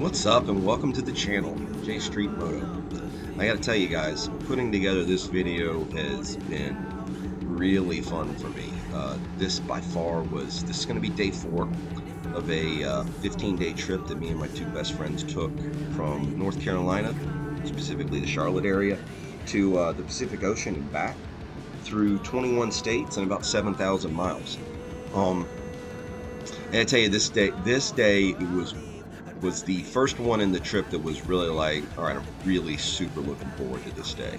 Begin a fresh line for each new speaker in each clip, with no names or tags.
What's up and welcome to the channel, J Street Moto. I gotta tell you guys, putting together this video has been really fun for me. This is gonna be day 4 of a 15-day trip that me and my two best friends took from North Carolina, specifically the Charlotte area, to the Pacific Ocean and back through 21 states and about 7,000 miles. And I tell you, this day was the first one in the trip that was really like, all right, I'm really super looking forward to this day.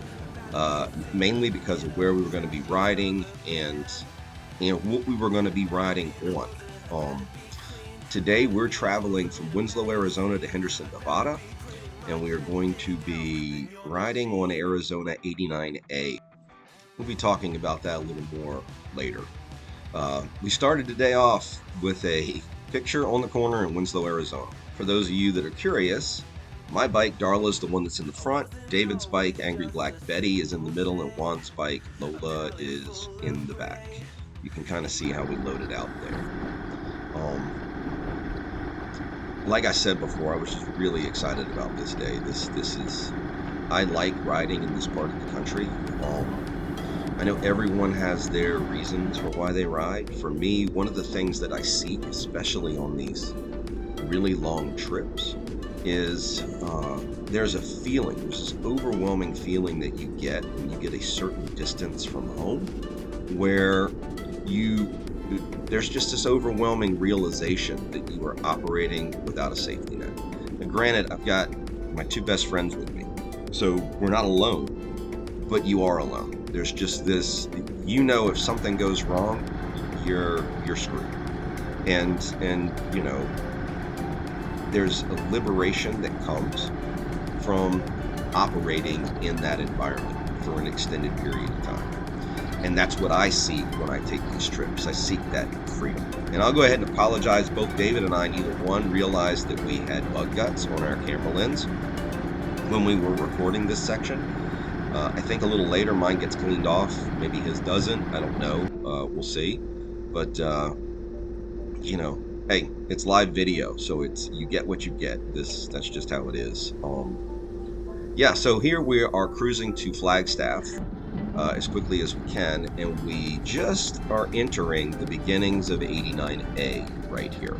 Mainly because of where we were going to be riding and what we were going to be riding on. Today we're traveling from Winslow, Arizona to Henderson, Nevada, and we are going to be riding on Arizona 89A. We'll be talking about that a little more later. We started the day off with a picture on the corner in Winslow, Arizona. For those of you that are curious, my bike, Darla, is the one that's in the front. David's bike, Angry Black Betty, is in the middle, and Juan's bike, Lola, is in the back. You can kind of see how we loaded out there. Like I said before, I was just really excited about this day. I like riding in this part of the country. I know everyone has their reasons for why they ride. For me, one of the things that I seek, especially on these really long trips, is there's this overwhelming feeling that you get when you get a certain distance from home, where there's just this overwhelming realization that you are operating without a safety net. And granted, I've got my two best friends with me, so we're not alone, but you are alone. There's just this, if something goes wrong, you're screwed. And there's a liberation that comes from operating in that environment for an extended period of time. And that's what I seek when I take these trips. I seek that freedom. And I'll go ahead and apologize. Both David and I, neither one realized that we had bug guts on our camera lens when we were recording this section. I think a little later mine gets cleaned off. Maybe his doesn't. I don't know. We'll see. But, hey, it's live video, so you get what you get. That's just how it is. So here we are cruising to Flagstaff as quickly as we can, and we just are entering the beginnings of 89A right here.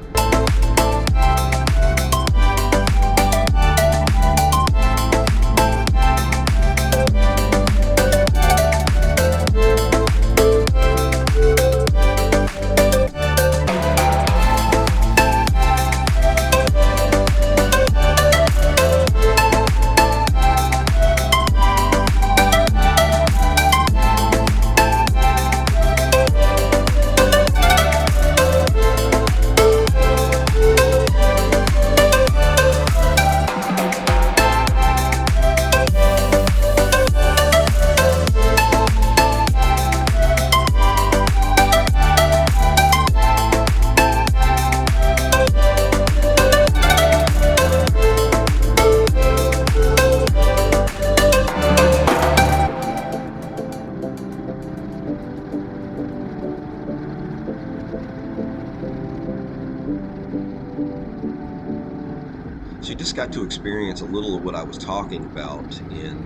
So you just got to experience a little of what I was talking about in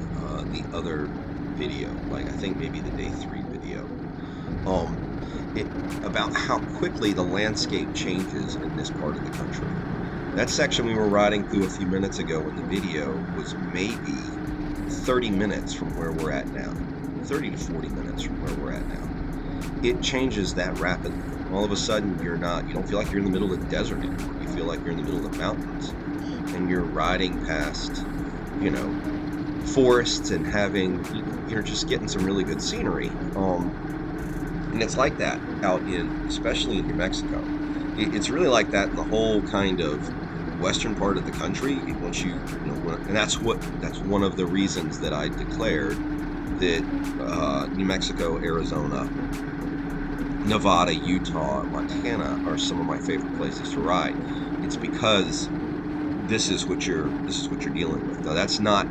the other video, like I think maybe the day 3 video, about how quickly the landscape changes in this part of the country. That section we were riding through a few minutes ago in the video was maybe 30 minutes from where we're at now, 30 to 40 minutes from where we're at now. It changes that rapidly. All of a sudden, you don't feel like you're in the middle of the desert anymore. You feel like you're in the middle of the mountains. And you're riding past, forests and you're just getting some really good scenery. And it's like that especially in New Mexico. It's really like that in the whole kind of western part of the country. Once and that's one of the reasons that I declared that New Mexico, Arizona, Nevada, Utah, Montana are some of my favorite places to ride. It's because this is what you're dealing with. Now that's not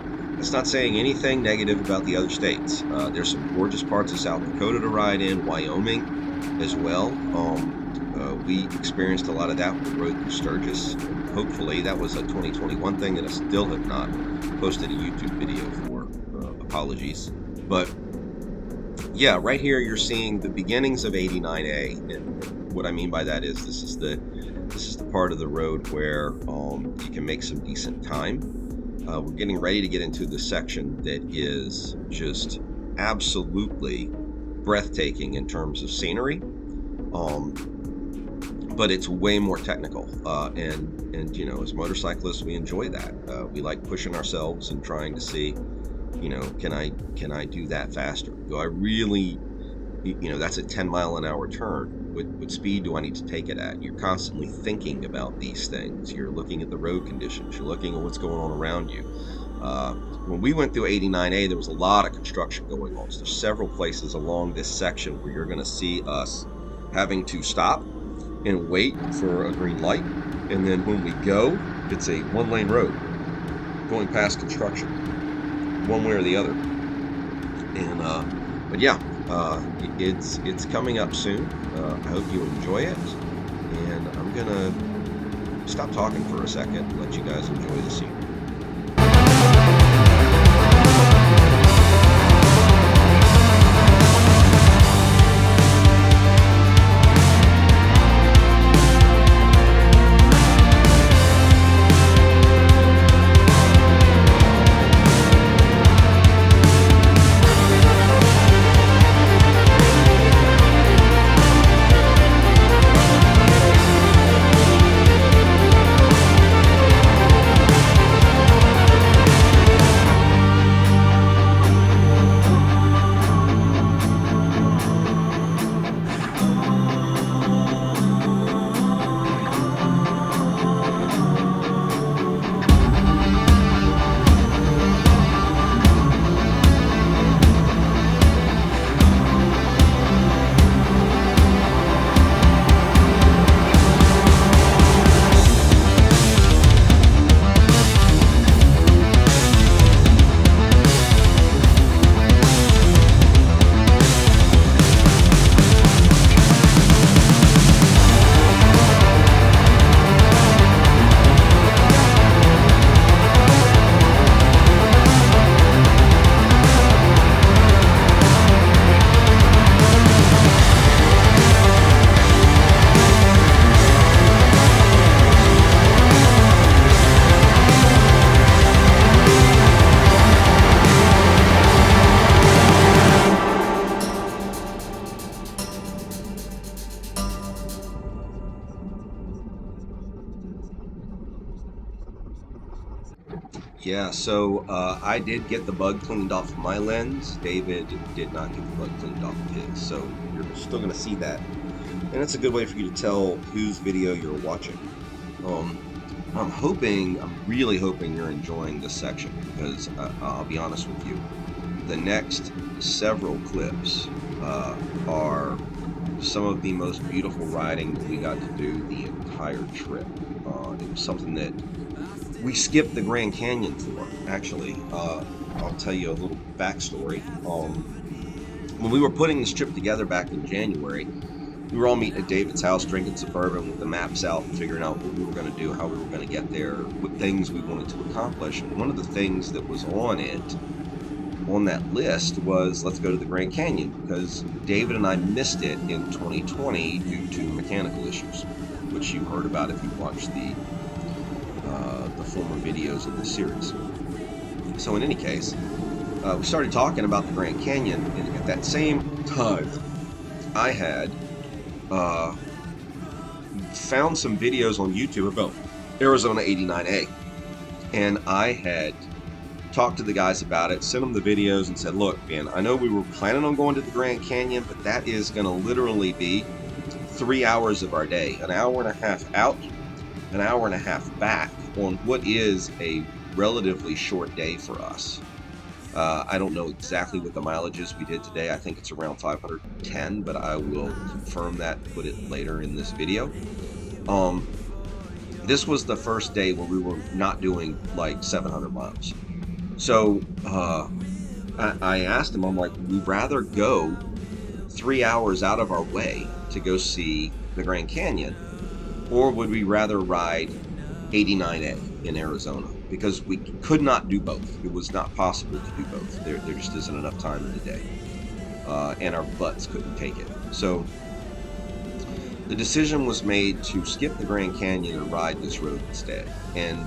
saying anything negative about the other states. There's some gorgeous parts of South Dakota to ride in, Wyoming as well. We experienced a lot of that with the road through Sturgis. Hopefully, that was a 2021 thing that I still have not posted a YouTube video for. Apologies. But yeah, right here you're seeing the beginnings of 89A, and what I mean by that is this is the part of the road where you can make some decent time. We're getting ready to get into the section that is just absolutely breathtaking in terms of scenery, but it's way more technical. And you know, as motorcyclists, we enjoy that. We like pushing ourselves and trying to see, you know, can I do that faster? Do I really, you know, that's a 10-mile-an-hour turn. What speed do I need to take it at? You're constantly thinking about these things. You're looking at the road conditions. You're looking at what's going on around you. When we went through 89A, there was a lot of construction going on. So there's several places along this section where you're going to see us having to stop and wait for a green light. And then when we go, it's a one-lane road going past construction, one way or the other. And but yeah, it's coming up soon. I hope you enjoy it, and I'm gonna stop talking for a second and let you guys enjoy the scene. Yeah, so I did get the bug cleaned off of my lens. David did not get the bug cleaned off of his, so you're still going to see that. And it's a good way for you to tell whose video you're watching. I'm really hoping you're enjoying this section, because I'll be honest with you, the next several clips are some of the most beautiful riding that we got to do the entire trip. It was something that we skipped the Grand Canyon for, actually. I'll tell you a little backstory. When we were putting this trip together back in January, we were all meeting at David's house, drinking some bourbon with the maps out and figuring out what we were going to do, how we were going to get there, what things we wanted to accomplish. And one of the things that was on that list was, let's go to the Grand Canyon, because David and I missed it in 2020 due to mechanical issues, which you heard about if you watched the former videos of this series. So in any case, we started talking about the Grand Canyon, and at that same time, I had found some videos on YouTube about Arizona 89A, and I had talked to the guys about it, sent them the videos, and said, look, man, I know we were planning on going to the Grand Canyon, but that is going to literally be 3 hours of our day, an hour and a half out, an hour and a half back on what is a relatively short day for us. I don't know exactly what the mileage is we did today. I think it's around 510, but I will confirm that and put it later in this video. This was the first day where we were not doing like 700 miles. So I asked him, I'm like, we'd rather go 3 hours out of our way to go see the Grand Canyon, or would we rather ride 89A in Arizona? Because we could not do both. It was not possible to do both. There just isn't enough time in the day, and our butts couldn't take it. So the decision was made to skip the Grand Canyon and ride this road instead. And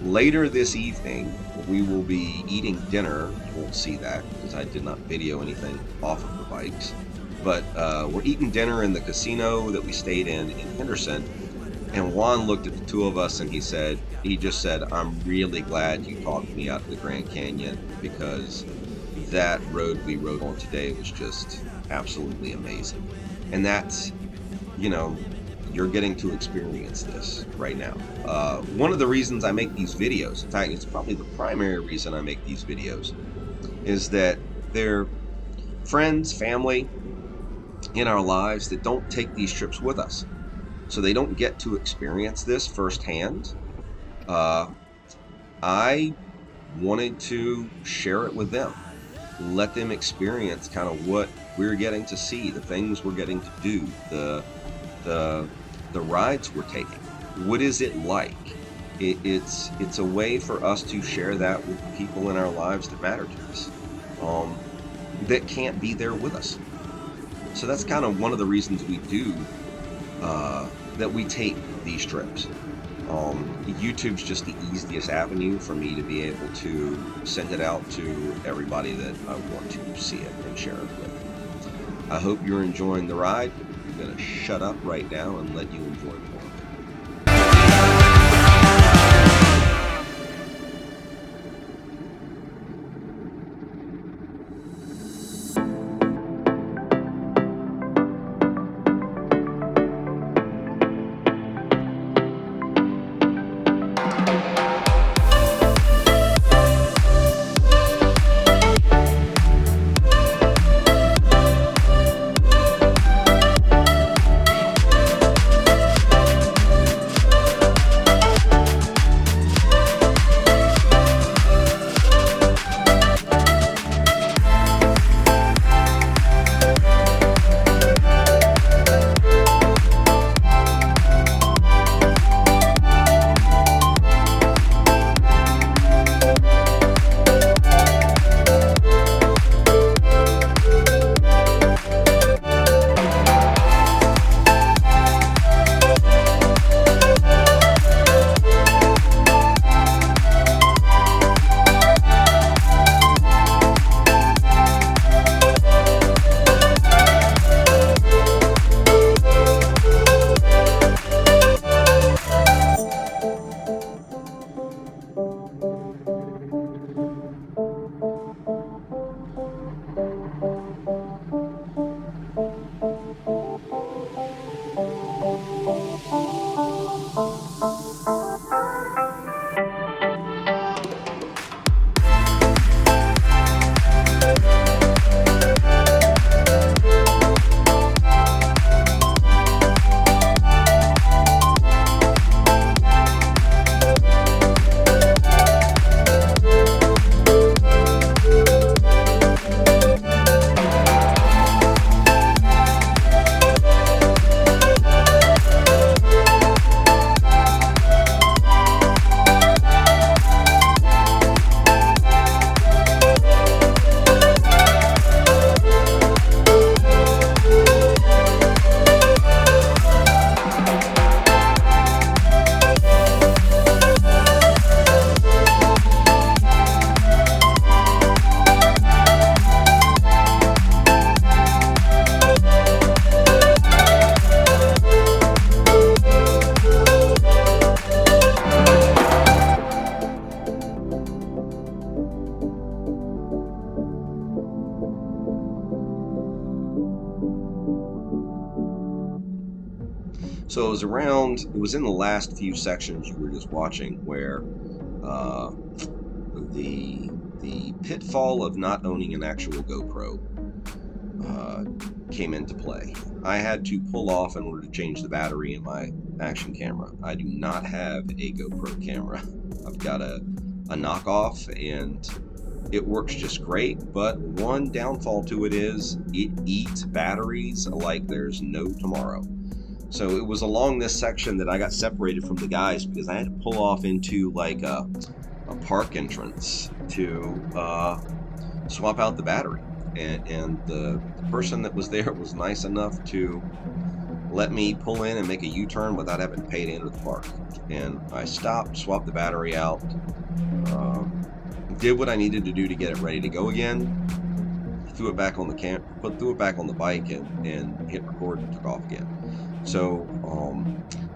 later this evening, we will be eating dinner. You won't see that because I did not video anything off of the bikes. But we're eating dinner in the casino that we stayed in Henderson. And Juan looked at the two of us and he just said, I'm really glad you talked me out of the Grand Canyon, because that road we rode on today was just absolutely amazing. And that's, you're getting to experience this right now. One of the reasons I make these videos, in fact, it's probably the primary reason I make these videos, is that they're friends, family in our lives that don't take these trips with us. So they don't get to experience this firsthand. I wanted to share it with them, let them experience kind of what we're getting to see, the things we're getting to do, the rides we're taking. What is it like? It's a way for us to share that with the people in our lives that matter to us, that can't be there with us. So that's kind of one of the reasons we do that we take these trips. YouTube's just the easiest avenue for me to be able to send it out to everybody that I want to see it and share it with. I hope you're enjoying the ride. I'm going to shut up right now and let you enjoy more. So it was in the last few sections you were just watching where the pitfall of not owning an actual GoPro came into play. I had to pull off in order to change the battery in my action camera. I do not have a GoPro camera. I've got a knockoff, and it works just great, but one downfall to it is it eats batteries like there's no tomorrow. So it was along this section that I got separated from the guys because I had to pull off into like a park entrance to swap out the battery. And the person that was there was nice enough to let me pull in and make a U-turn without having to pay to enter the park. And I stopped, swapped the battery out, uh, did what I needed to do to get it ready to go again, threw it back on threw it back on the bike, and hit record and took off again. So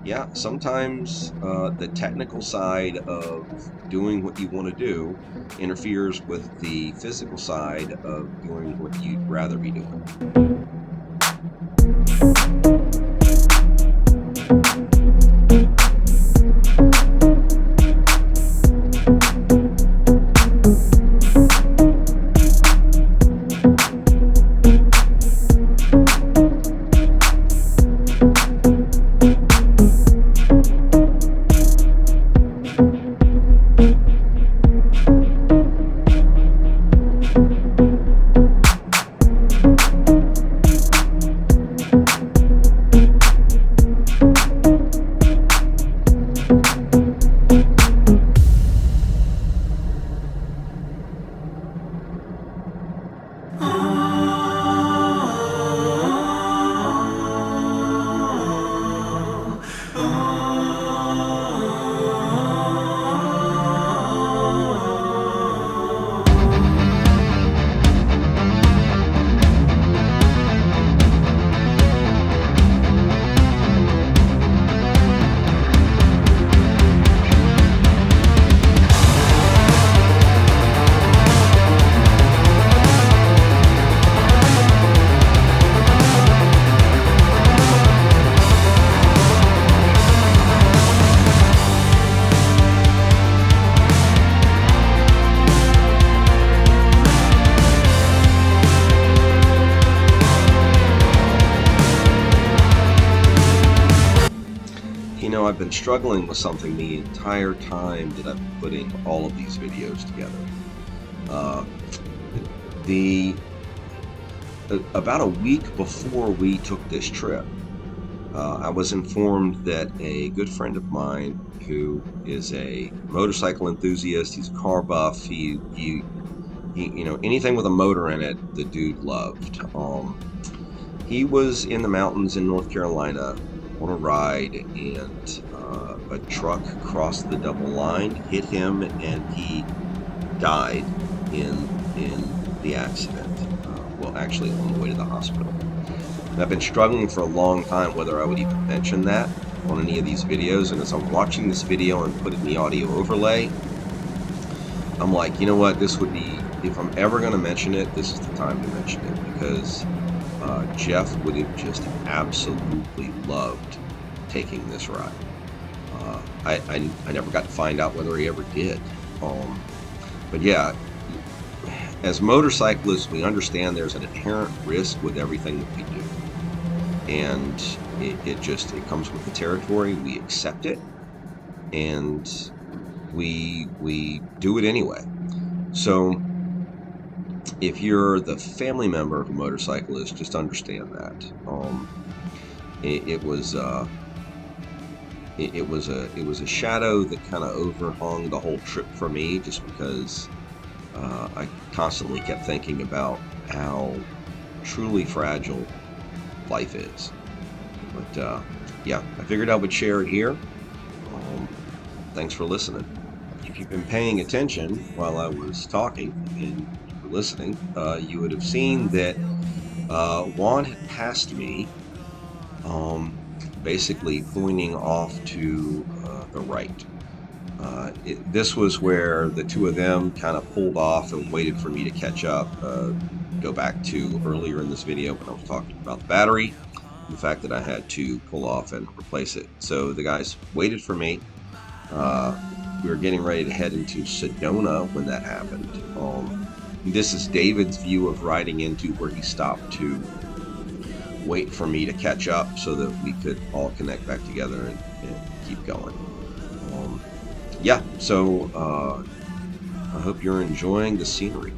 yeah, sometimes the technical side of doing what you want to do interferes with the physical side of doing what you'd rather be doing. I've been struggling with something the entire time that I've been putting all of these videos together. About a week before we took this trip, I was informed that a good friend of mine who is a motorcycle enthusiast, he's a car buff, he anything with a motor in it, the dude loved. He was in the mountains in North Carolina on a ride, and a truck crossed the double line, hit him, and he died in the accident. Well, actually, on the way to the hospital. And I've been struggling for a long time whether I would even mention that on any of these videos. And as I'm watching this video and putting the audio overlay, I'm like, you know what? This would be, if I'm ever going to mention it, this is the time to mention it, because Jeff would have just absolutely loved taking this ride. I never got to find out whether he ever did. But yeah, as motorcyclists, we understand there's an inherent risk with everything that we do. And it comes with the territory. We accept it, and we do it anyway. So if you're the family member of a motorcyclist, just understand that. It was a shadow that kind of overhung the whole trip for me, just because I constantly kept thinking about how truly fragile life is. But yeah, I figured I would share it here. Thanks for listening. If you've been paying attention while I was talking and listening, you would have seen that Juan had passed me, basically pointing off to the right. This was where the two of them kind of pulled off and waited for me to catch up. Go back to earlier in this video when I was talking about the battery, the fact that I had to pull off and replace it. So the guys waited for me. We were getting ready to head into Sedona when that happened. This is David's view of riding into where he stopped to wait for me to catch up so that we could all connect back together and keep going. Yeah, so I hope you're enjoying the scenery.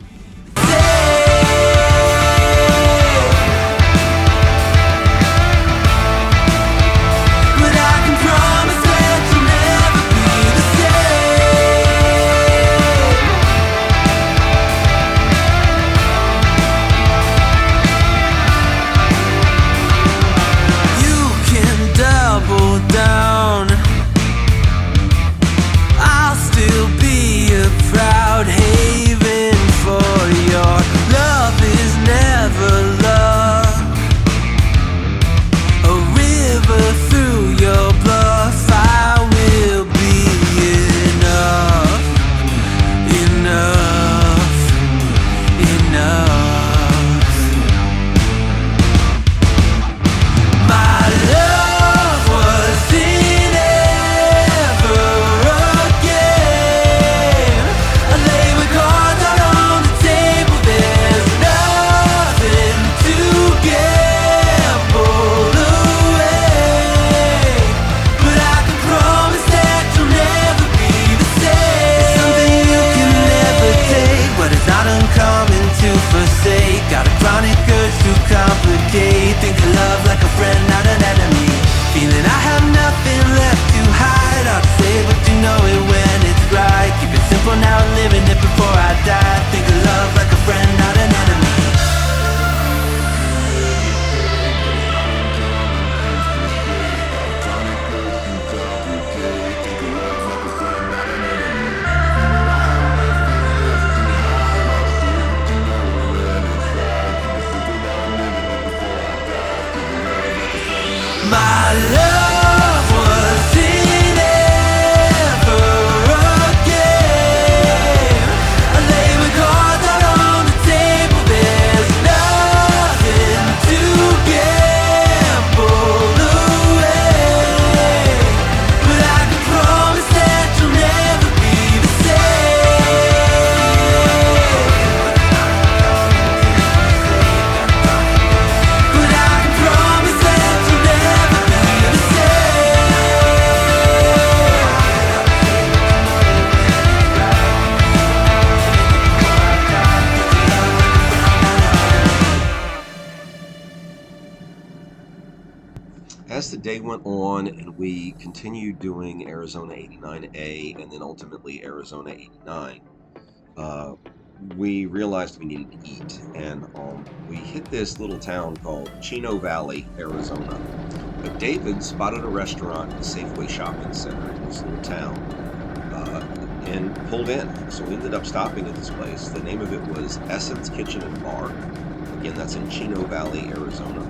day went on and we continued doing Arizona 89A and then ultimately Arizona 89, uh, we realized we needed to eat. And we hit this little town called Chino Valley, Arizona. But David spotted a restaurant in the Safeway shopping center in this little town, uh, and pulled in. So we ended up stopping at this place. The name of it was Essence Kitchen and Bar. Again, that's in Chino Valley, Arizona.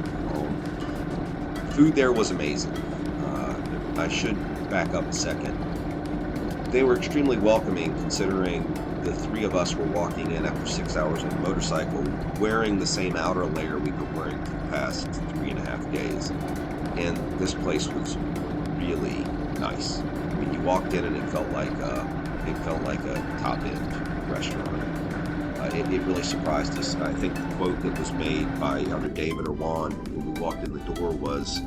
Food there was amazing. I should back up a second. They were extremely welcoming, considering the three of us were walking in after 6 hours on a motorcycle, wearing the same outer layer we've been wearing for the past 3.5 days. And this place was really nice. I mean, you walked in and it felt like a top-end restaurant. It really surprised us. I think the quote that was made by either David or Juan when we walked in the door was,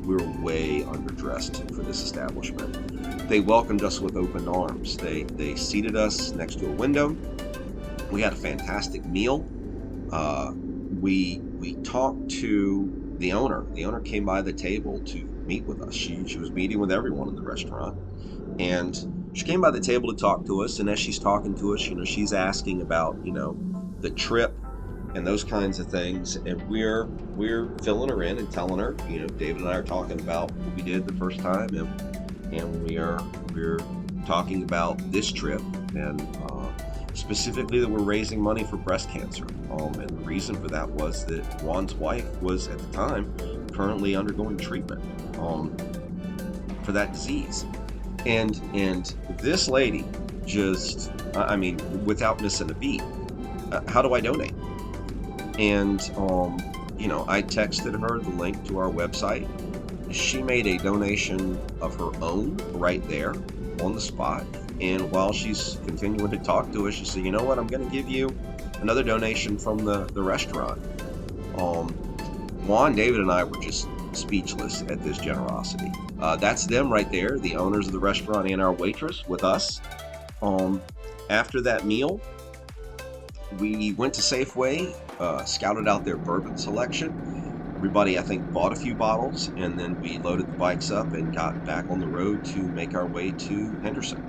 we were way underdressed for this establishment. They welcomed us with open arms. They seated us next to a window. We had a fantastic meal. We talked to the owner. The owner came by the table to meet with us. She was meeting with everyone in the restaurant, and she came by the table to talk to us. And as she's talking to us, she's asking about the trip and those kinds of things. And we're filling her in and telling her, David and I are talking about what we did the first time, and we're talking about this trip, and specifically that we're raising money for breast cancer. And the reason for that was that Juan's wife was at the time currently undergoing treatment for that disease. And this lady just, I mean, without missing a beat, how do I donate? And I texted her the link to our website. She made a donation of her own right there on the spot. And while she's continuing to talk to us, she said, "You know what? I'm going to give you another donation from the restaurant." Juan, David, and I were just speechless at this generosity. That's them right there, the owners of the restaurant and our waitress with us. After that meal, we went to Safeway, scouted out their bourbon selection. Everybody, I think, bought a few bottles, and then we loaded the bikes up and got back on the road to make our way to Henderson.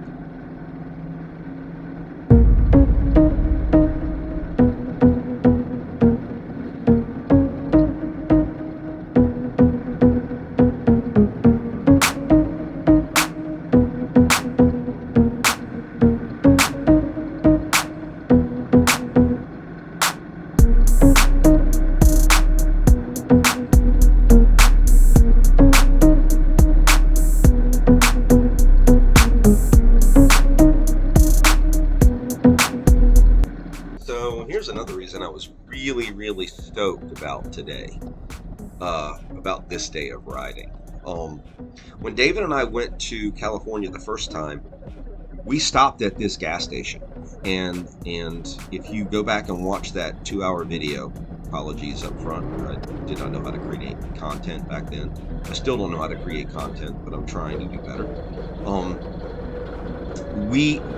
Here's another reason I was really, really stoked about today, about this day of riding. When David and I went to California the first time, we stopped at this gas station, and if you go back and watch that 2-hour video, apologies up front, I did not know how to create content back then. I still don't know how to create content, but I'm trying to do better.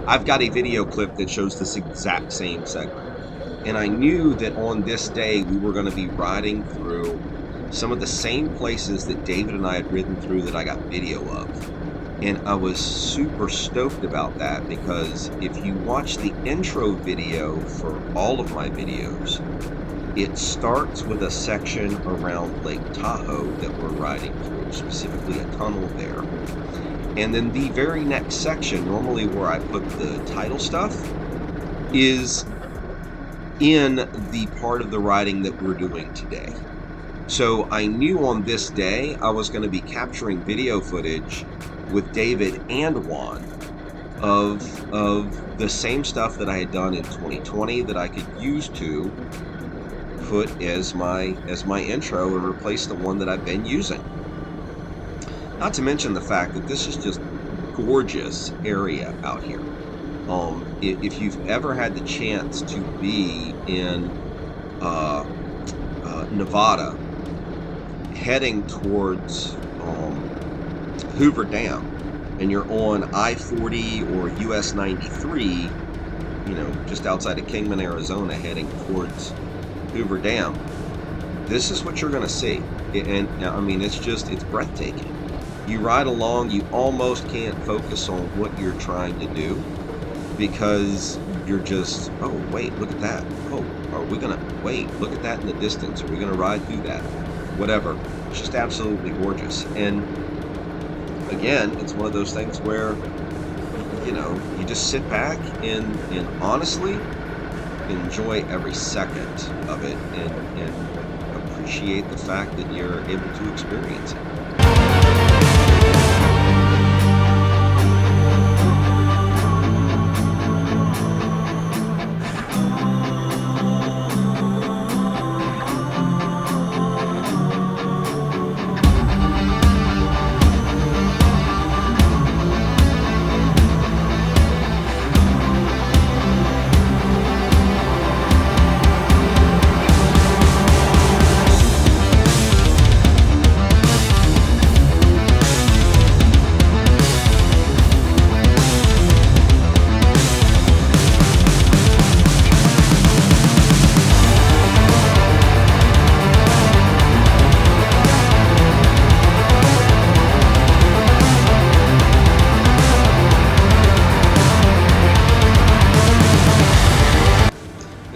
I've got a video clip that shows this exact same segment. And I knew that on this day we were going to be riding through some of the same places that David and I had ridden through that I got video of. And I was super stoked about that, because if you watch the intro video for all of my videos, it starts with a section around Lake Tahoe that we're riding through, specifically a tunnel there. And then the very next section, normally where I put the title stuff, is in the part of the riding that we're doing today. So I knew on this day I was going to be capturing video footage with David and Juan of the same stuff that I had done in 2020 that I could use to put as my intro and replace the one that I've been using. Not to mention the fact that this is just gorgeous area out here. If you've ever had the chance to be in Nevada, heading towards Hoover Dam, and you're on I-40 or US 93, just outside of Kingman, Arizona, heading towards Hoover Dam, this is what you're going to see. And I mean, it's breathtaking. You ride along, you almost can't focus on what you're trying to do because you're just, oh, wait, look at that. Oh, are we going to, wait, look at that in the distance. Are we going to ride through that? Whatever. It's just absolutely gorgeous. And again, it's one of those things where, you just sit back and honestly enjoy every second of it and appreciate the fact that you're able to experience it.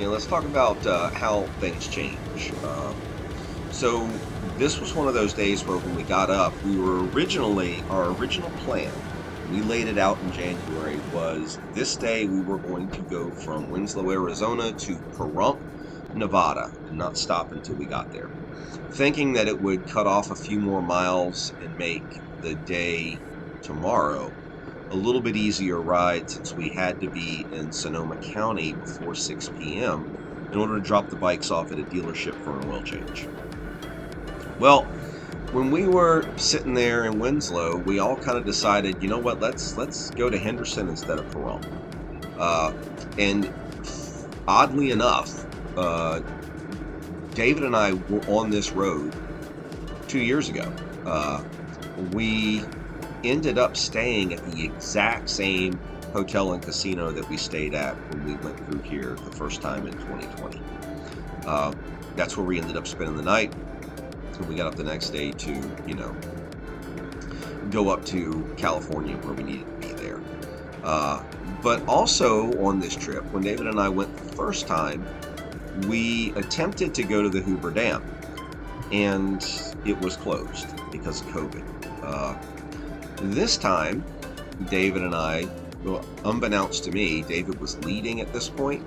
Let's talk about how things change. So this was one of those days where when we got up, our original plan, we laid it out in January, was this day we were going to go from Winslow, Arizona to Pahrump, Nevada, and not stop until we got there. Thinking that it would cut off a few more miles and make the day tomorrow a little bit easier ride, since we had to be in Sonoma County before 6 p.m. in order to drop the bikes off at a dealership for an oil change. Well, when we were sitting there in Winslow, we all kind of decided, you know what, let's go to Henderson instead of Pahrump. And oddly enough, David and I were on this road 2 years ago. We ended up staying at the exact same hotel and casino that we stayed at when we went through here the first time in 2020. That's where we ended up spending the night. And we got up the next day to, go up to California where we needed to be there. But also on this trip, when David and I went the first time, we attempted to go to the Hoover Dam, and it was closed because of COVID. This time, David and I, well, unbeknownst to me, David was leading at this point.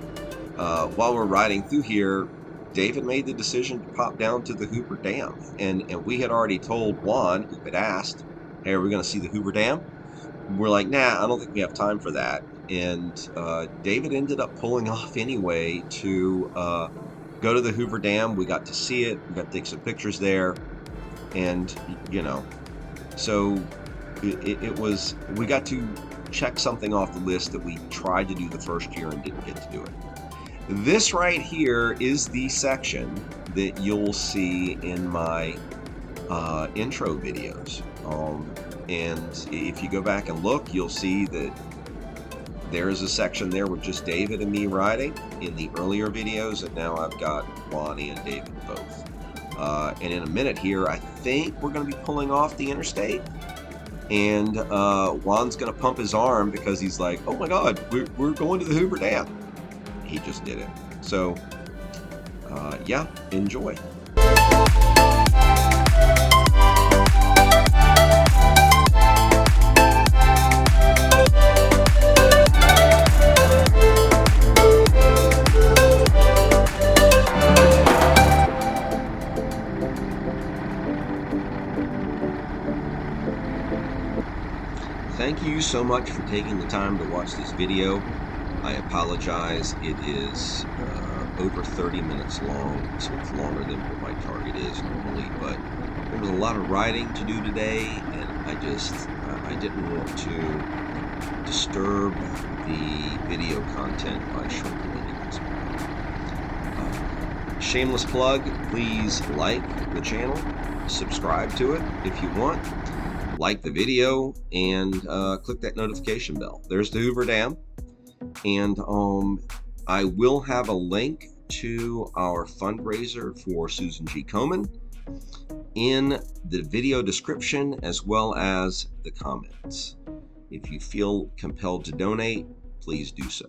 While we're riding through here, David made the decision to pop down to the Hoover Dam. And we had already told Juan, who had asked, hey, are we going to see the Hoover Dam? We're like, nah, I don't think we have time for that. And David ended up pulling off anyway to go to the Hoover Dam. We got to see it. We got to take some pictures there. And, so it was, we got to check something off the list that we tried to do the first year and didn't get to do it. This right here is the section that you'll see in my intro videos. And if you go back and look, you'll see that there's a section there with just David and me riding in the earlier videos, and now I've got Juan and David both. And in a minute here, I think we're going to be pulling off the interstate. And Juan's going to pump his arm because he's like, oh my God, we're going to the Hoover Dam. He just did it. So, yeah, enjoy. Thank you so much for taking the time to watch this video. I apologize, it is over 30 minutes long, so it's longer than what my target is normally, but there was a lot of riding to do today, and I didn't want to disturb the video content by short-limiting it. Shameless plug, please like the channel, subscribe to it if you want, like the video, and click that notification bell. There's the Hoover Dam, and I will have a link to our fundraiser for Susan G. Komen in the video description as well as the comments. If you feel compelled to donate, please do so.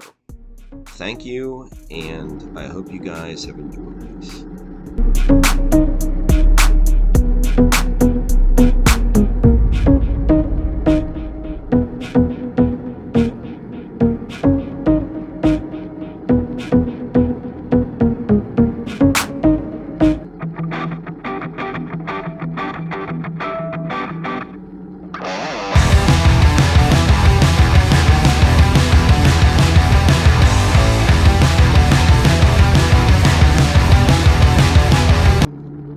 Thank you, and I hope you guys have enjoyed this.